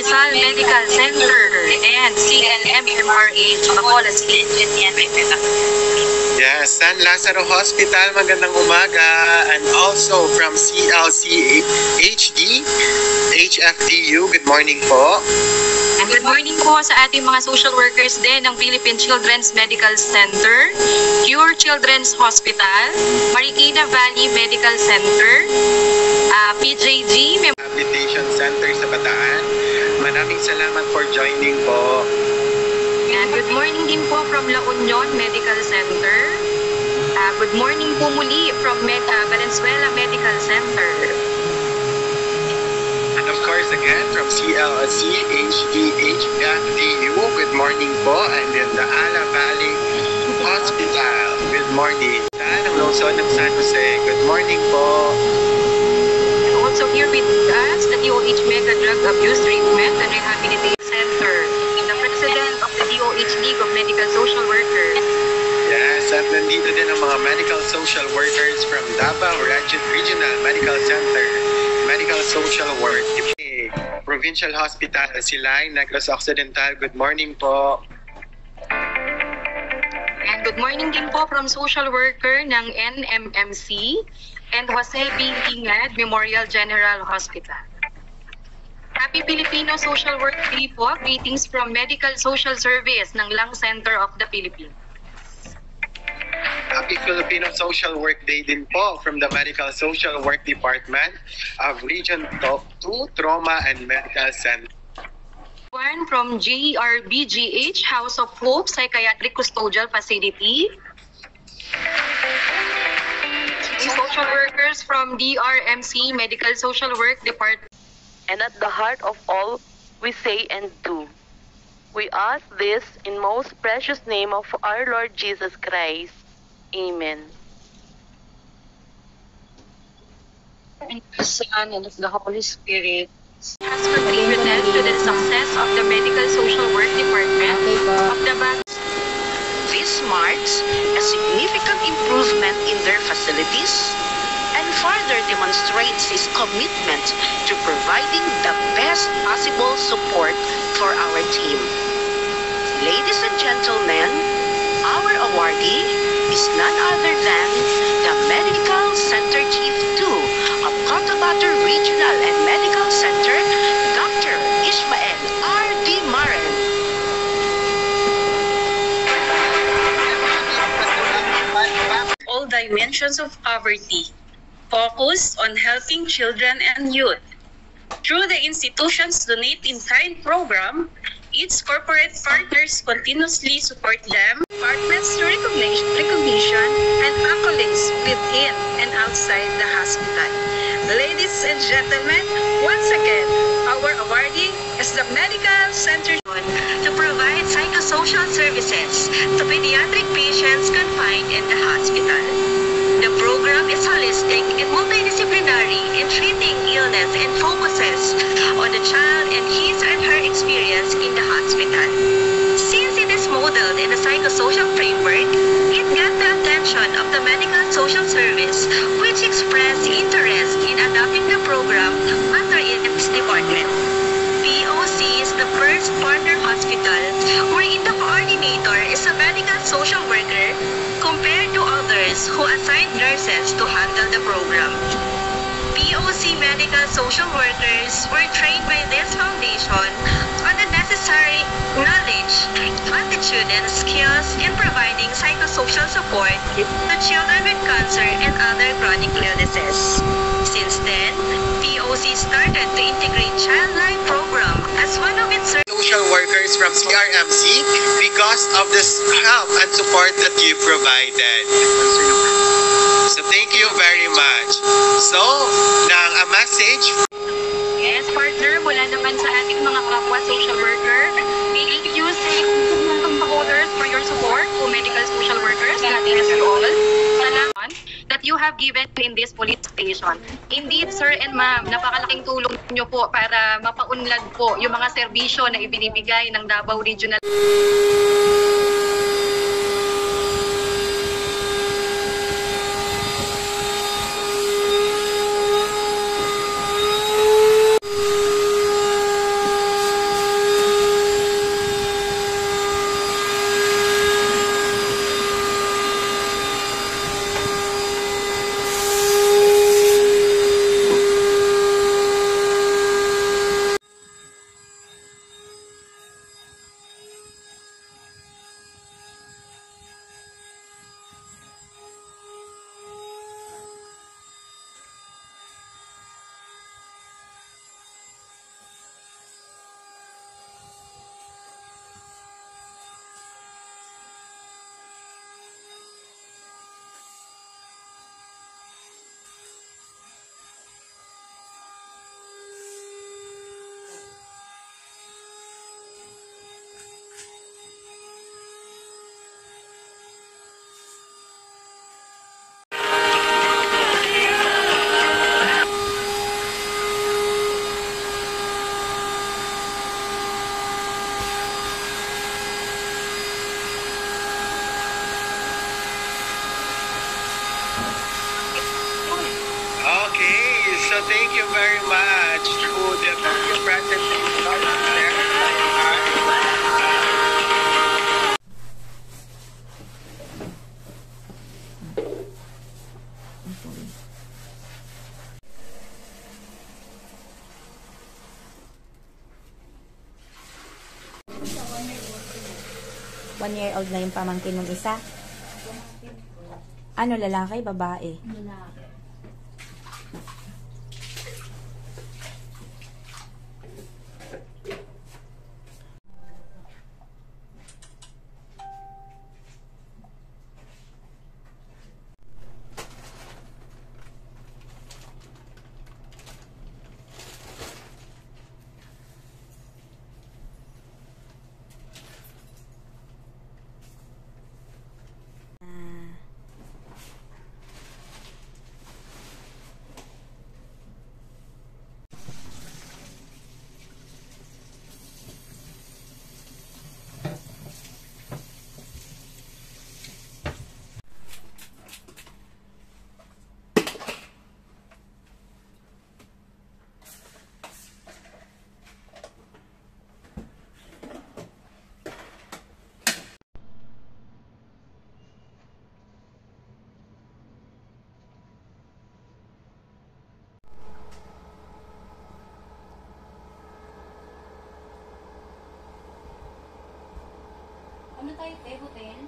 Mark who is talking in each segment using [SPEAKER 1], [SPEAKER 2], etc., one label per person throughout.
[SPEAKER 1] Rizal Medical Center and CNMMRH Bacolod State.
[SPEAKER 2] Yes, San Lazaro Hospital, magandang umaga. And also from CLC HD, HFDU, good morning po.
[SPEAKER 1] And good morning po sa ating mga social workers din ng Philippine Children's Medical Center, Cure Children's Hospital, Marikina Valley Medical Center, PJG,
[SPEAKER 2] Rehabilitation Center sa Bataan. Maraming salamat for joining po.
[SPEAKER 1] And good morning din po from La Union Medical Center. Good morning po muli from Valenzuela Medical Center.
[SPEAKER 2] And of course again from CLC HDHFDU, good morning po. And in the Ala Valley Hospital, good morning. Ng Luzon ng San Jose, good morning po.
[SPEAKER 1] And also here with us, the DOH Mega Drug Abuse Treatment and Rehabilitation Center, the President of the DOH League of Medical Social Workers.
[SPEAKER 2] Yes, at nandito din ang mga medical social workers from Davao Regional Medical Center, Medical Social Work, Provincial Hospital, Silay, Negros Occidental. Good morning po.
[SPEAKER 1] And good morning din po from social worker ng NMMC and Jose B. Ingad Memorial General Hospital. Happy Filipino Social Work Day po. Greetings from Medical Social Service ng Lung Center of the Philippines.
[SPEAKER 2] Happy Filipino Social Work Day din po from the Medical Social Work Department of Region 2 Trauma and Medical Center.
[SPEAKER 1] One from JRBGH House of Hope Psychiatric Custodial Facility. Social workers from DRMC Medical Social Work Department.
[SPEAKER 3] And at the heart of all we say and do, we ask this in most precious name of our Lord Jesus Christ. Amen.
[SPEAKER 1] And the Son and of the Holy Spirit has contributed to the success of the Medical Social Work Department of the bank.
[SPEAKER 4] This marks a significant improvement in their facilities and further demonstrates his commitment to providing the best possible support for our team. Ladies and gentlemen, our awardee is none other than the Medical Center Chief 2 of Cotabato Regional and Medical Center, Dr. Ishmael R.D. Maren.
[SPEAKER 5] All dimensions of poverty, focus on helping children and youth. Through the institution's Donate in Kind program, its corporate partners continuously support them, departments through recognition and accolades within and outside the hospital. Ladies and gentlemen, once again, our awardee is the Medical Center
[SPEAKER 4] To provide psychosocial services to pediatric patients confined in the hospital. The program is holistic and multidisciplinary in treating illness and focuses on the child and his or her experience in the hospital. Since it is modeled in a psychosocial framework, it got the attention of the Medical Social Service, which expressed interest in adopting the program under its department. POC is the first partner hospital wherein the coordinator is a medical social worker compared to others who assign nurses to handle the program. POC medical social workers were trained by this foundation on the necessary knowledge, attitude, and skills in providing psychosocial support to children with cancer and other chronic illnesses. Since then, POC started to integrate Childline program as one of its
[SPEAKER 2] Social workers from CRMC because of the help and support that you provided. So thank you very much. So, a message.
[SPEAKER 1] Yes, partner, mula naman sa ating mga kapwa social worker, thank you sa holders for your support to medical social workers. God bless you all. Salamat that you have given in this police station. Indeed, sir and ma'am, napakalaking tulong nyo po para mapaunlad po yung mga serbisyo na ibinibigay ng Davao Regional.
[SPEAKER 2] So thank you very much to the Tokyo Present
[SPEAKER 6] One year old na yung pamangkin mong isa? Ano, lalaki, babae?
[SPEAKER 7] Lalaki. Ano tayo, te? Hotel?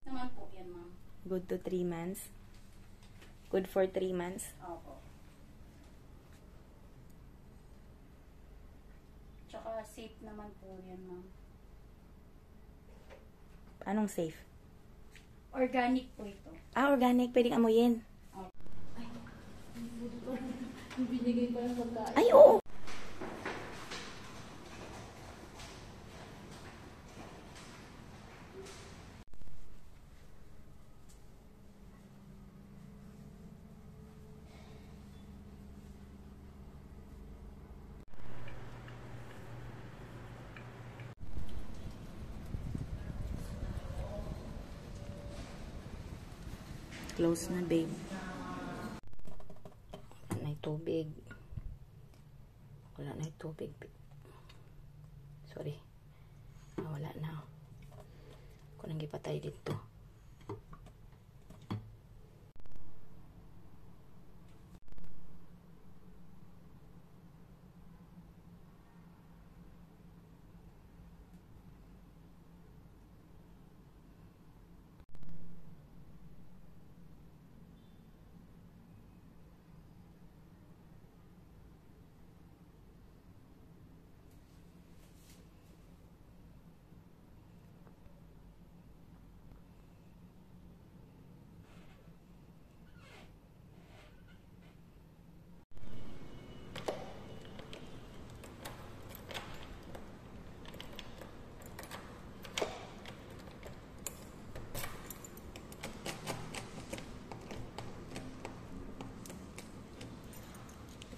[SPEAKER 7] Naman po yan, ma'am.
[SPEAKER 6] Good to 3 months? Good for 3 months?
[SPEAKER 7] Opo. Tsaka safe naman po yan, ma'am.
[SPEAKER 6] Anong safe?
[SPEAKER 7] Organic po ito.
[SPEAKER 6] Ah, organic. Pwedeng amuyin.
[SPEAKER 7] Binigay pa ng pagkain.
[SPEAKER 6] Ay, oo! Close na, babe. Wala na yung tubig. Wala na yung tubig, babe. Sorry. Wala na. Kung nang gipatay dito.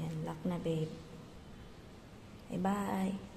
[SPEAKER 6] Yan, lock na, babe. Bye-bye.